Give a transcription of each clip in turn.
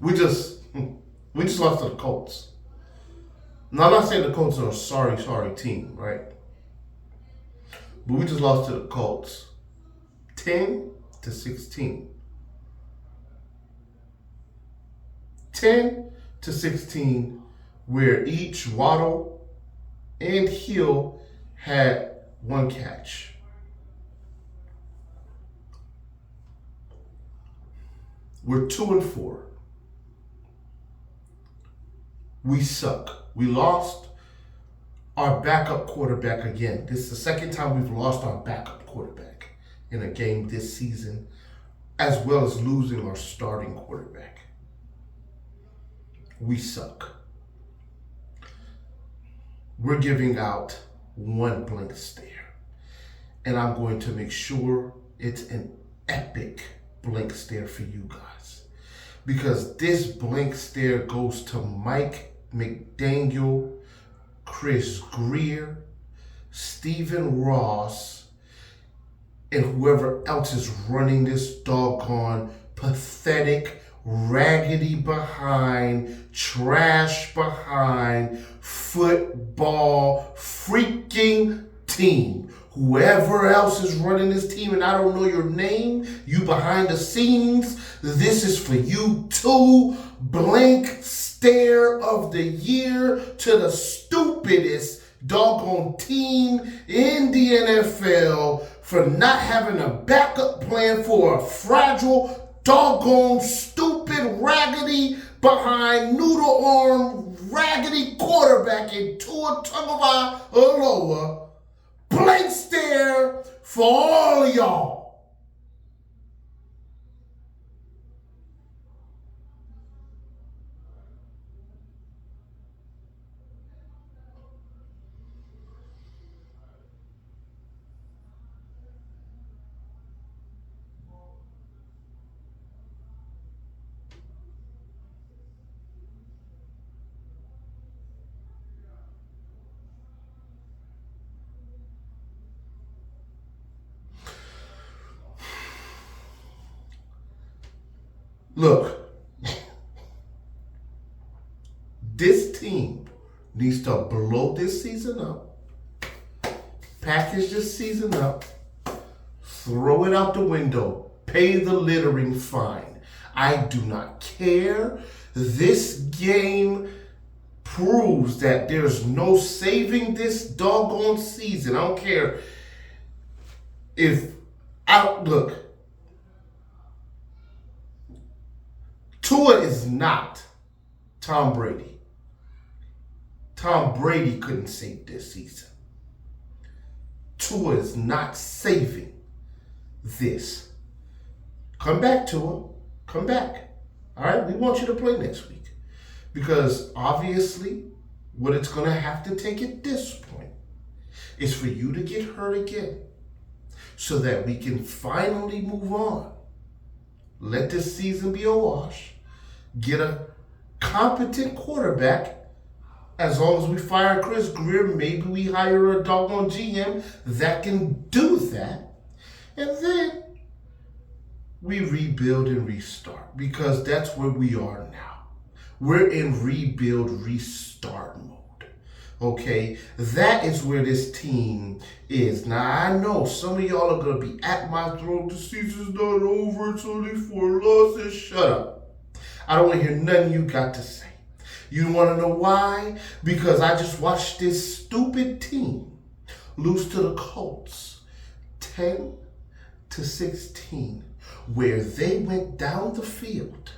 We just lost to the Colts. Now, I'm not saying the Colts are a sorry team, right? But we just lost to the Colts, 10-16. 10-16, where each Waddle and Hill had one catch. We're 2-4. We suck. We lost our backup quarterback again. This is the second time we've lost our backup quarterback in a game this season, as well as losing our starting quarterback. We suck. We're giving out one blank stare. And I'm going to make sure it's an epic blank stare for you guys. Because this blank stare goes to Mike McDaniel, Chris Greer, Stephen Ross, and whoever else is running this doggone pathetic, raggedy behind, trash behind, football freaking team. Whoever else is running this team, and I don't know your name, you behind the scenes, this is for you too. Blank stare of the year to the stupidest doggone team in the NFL for not having a backup plan for a fragile, doggone, stupid, raggedy, behind, noodle arm, raggedy quarterback in Tua Tagovailoa. Blank stare for all of y'all. Look, this team needs to blow this season up, package this season up, throw it out the window, pay the littering fine. I do not care. This game proves that there's no saving this doggone season. I don't care look, Tua is not Tom Brady. Tom Brady couldn't save this season. Tua is not saving this. Come back, Tua. Come back. All right? We want you to play next week. Because obviously, what it's going to have to take at this point is for you to get hurt again so that we can finally move on. Let this season be a wash. Get a competent quarterback. As long as we fire Chris Greer, maybe we hire a doggone GM that can do that. And then we rebuild and restart, because that's where we are now. We're in rebuild, restart mode. Okay? That is where this team is. Now, I know some of y'all are going to be at my throat. The season's not over. It's only 4 losses. Shut up. I don't want to hear nothing you got to say. You want to know why? Because I just watched this stupid team lose to the Colts 10-16, where they went down the field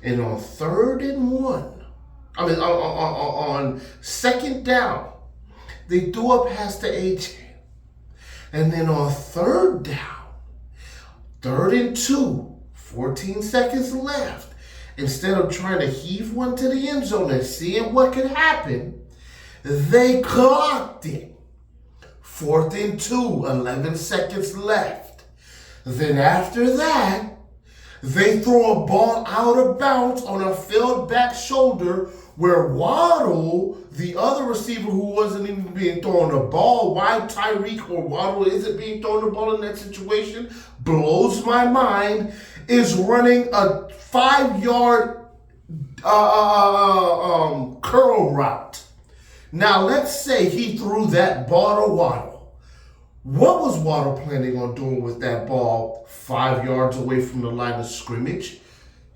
and on 3rd and 1, on 2nd down, they threw a pass to AJ. And then on 3rd down, 3rd and 2, 14 seconds left, instead of trying to heave one to the end zone and seeing what could happen, they clocked it. 4th and 2, 11 seconds left. Then after that, they throw a ball out of bounds on a failed back shoulder where Waddle, the other receiver who wasn't even being thrown the ball, why Tyreek or Waddle isn't being thrown the ball in that situation blows my mind, is running a 5-yard curl route. Now, let's say he threw that ball to Waddle. What was Waddle planning on doing with that ball 5 yards away from the line of scrimmage?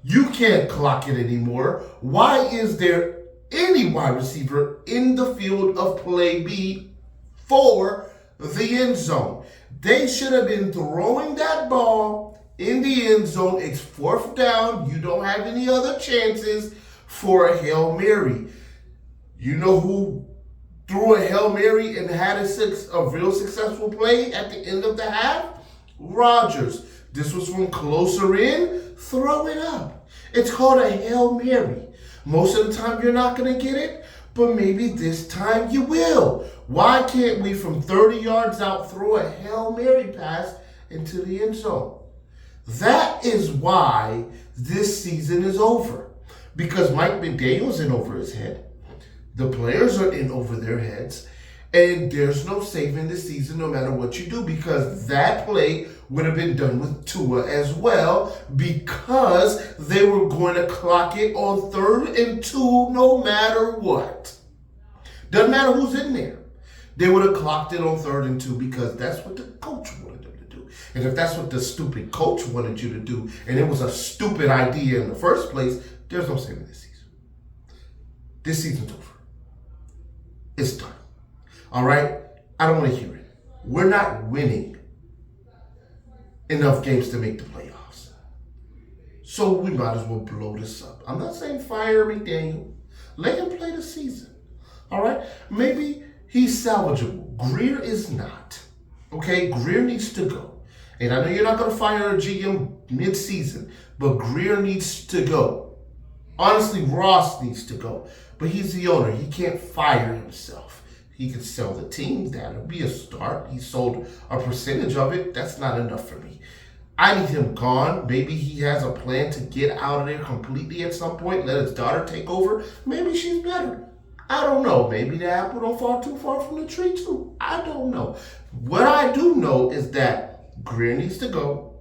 You can't clock it anymore. Why is there any wide receiver in the field of play B for the end zone? They should have been throwing that ball in the end zone. It's 4th down. You don't have any other chances for a Hail Mary. You know who threw a Hail Mary and had a real successful play at the end of the half? Rodgers. This was from closer in. Throw it up. It's called a Hail Mary. Most of the time you're not going to get it, but maybe this time you will. Why can't we from 30 yards out throw a Hail Mary pass into the end zone? That is why this season is over. Because Mike McDaniel's in over his head. The players are in over their heads. And there's no saving the season no matter what you do, because that play would have been done with Tua as well, because they were going to clock it on 3rd and 2 no matter what. Doesn't matter who's in there. They would have clocked it on 3rd and 2 because that's what the coach wanted them to do. And if that's what the stupid coach wanted you to do, and it was a stupid idea in the first place, there's no saving this season. This season's over. It's done. All right? I don't want to hear it. We're not winning enough games to make the playoffs. So we might as well blow this up. I'm not saying fire McDaniel. Let him play the season. All right? Maybe he's salvageable. Greer is not. Okay? Greer needs to go. And I know you're not going to fire a GM mid-season, but Greer needs to go. Honestly, Ross needs to go. But he's the owner. He can't fire himself. He can sell the team. That'll be a start. He sold a percentage of it. That's not enough for me. I need him gone. Maybe he has a plan to get out of there completely at some point. Let his daughter take over. Maybe she's better. I don't know. Maybe the apple don't fall too far from the tree too. I don't know. What I do know is that Greer needs to go,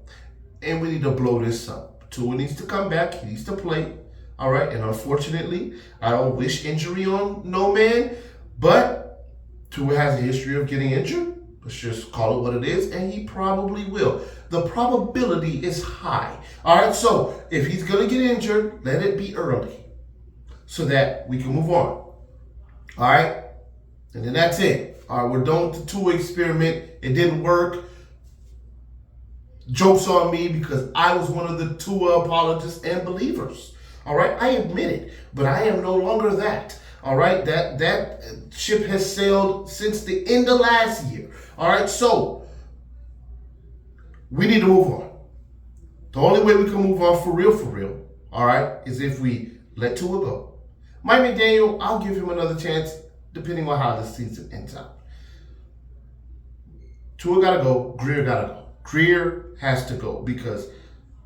and we need to blow this up. Tua needs to come back. He needs to play. All right. And unfortunately, I don't wish injury on no man, but Tua has a history of getting injured. Let's just call it what it is, and he probably will. The probability is high. All right, so if he's going to get injured, let it be early so that we can move on. All right, and then that's it. All right, we're done with the Tua experiment. It didn't work. Joke's on me because I was one of the Tua apologists and believers. All right, I admit it, but I am no longer that. All right, that ship has sailed since the end of last year. All right, so we need to move on. The only way we can move on for real, all right, is if we let Tua go. Mike McDaniel, I'll give him another chance depending on how the season ends up. Tua got to go. Greer got to go. Greer has to go because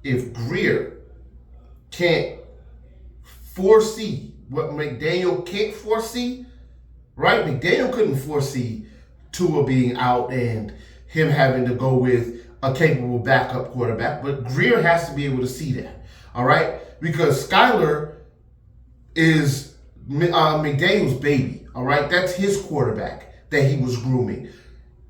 if Greer can't foresee what McDaniel can't foresee, right? McDaniel couldn't foresee Tua being out and him having to go with a capable backup quarterback, but Greer has to be able to see that, all right? Because Skyler is McDaniel's baby, all right? That's his quarterback that he was grooming.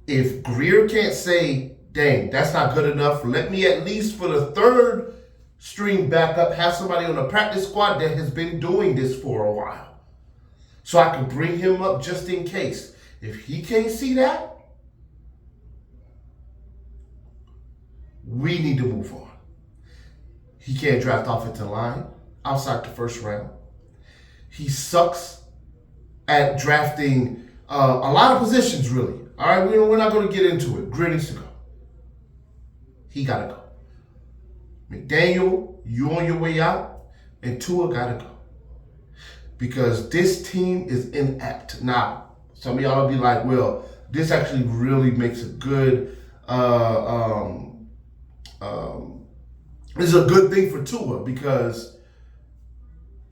If Greer can't say, dang, that's not good enough, let me at least for the 3rd string backup have somebody on the practice squad that has been doing this for a while, so I can bring him up just in case. If he can't see that, we need to move on. He can't draft offensive line outside the 1st round. He sucks at drafting a lot of positions, really. All right, we're not going to get into it. Greer needs to go. He got to go. McDaniel, you on your way out, and Tua got to go. Because this team is inept. Now, some of y'all will be like, well, this actually really makes a good, this is a good thing for Tua because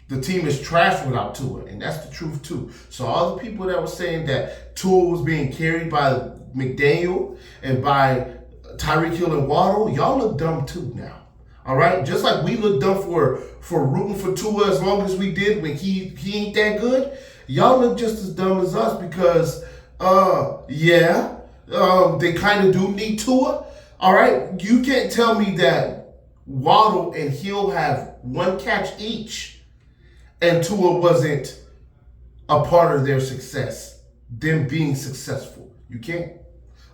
the team is trash without Tua, and that's the truth too. So all the people that were saying that Tua was being carried by McDaniel and by Tyreek Hill and Waddle, y'all look dumb too now. All right, just like we look dumb for rooting for Tua as long as we did when he ain't that good. Y'all look just as dumb as us because they kind of do need Tua. All right, you can't tell me that Waddle and Hill have one catch each, and Tua wasn't a part of their success, them being successful. You can't.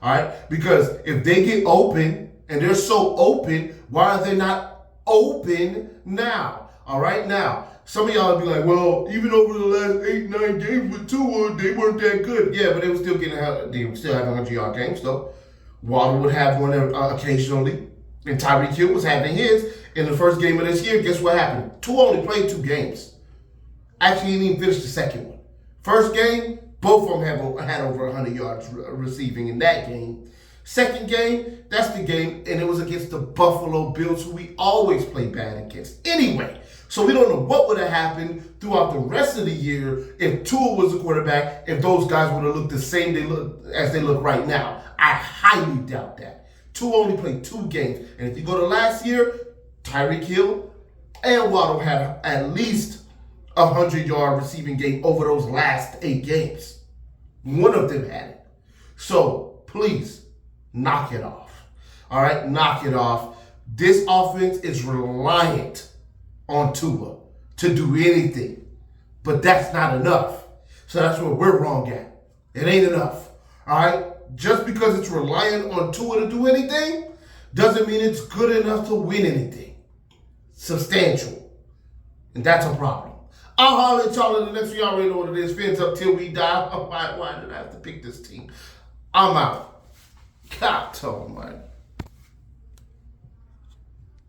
All right, because if they get open and they're so open, why are they not open now? All right, now some of y'all will be like, well, even over the last 8-9 games with Tua, they weren't that good. Yeah, but they were still they were still having 100-yard games though. Waddle would have one occasionally, and Tyreek Hill was having his in the first game of this year. Guess what happened? Tua only played 2 games. Actually, he didn't even finish the second one. First game, both of them had over 100 yards receiving in that game. Second game, that's the game, and it was against the Buffalo Bills, who we always play bad against anyway. So we don't know what would have happened throughout the rest of the year if Tua was the quarterback, if those guys would have looked the same as they look right now. I highly doubt that. Tua only played 2 games. And if you go to last year, Tyreek Hill and Waddle had at least a 100-yard receiving game over those last 8 games. One of them had it. So please, knock it off. All right, knock it off. This offense is reliant on Tua to do anything, but that's not enough. So that's where we're wrong at. It ain't enough. All right, just because it's reliant on Tua to do anything doesn't mean it's good enough to win anything substantial, and that's a problem. I'll holler at y'all in the next one. Y'all already know what it is. Fins up till we die. Why did I have to pick this team? I'm out. God, oh my.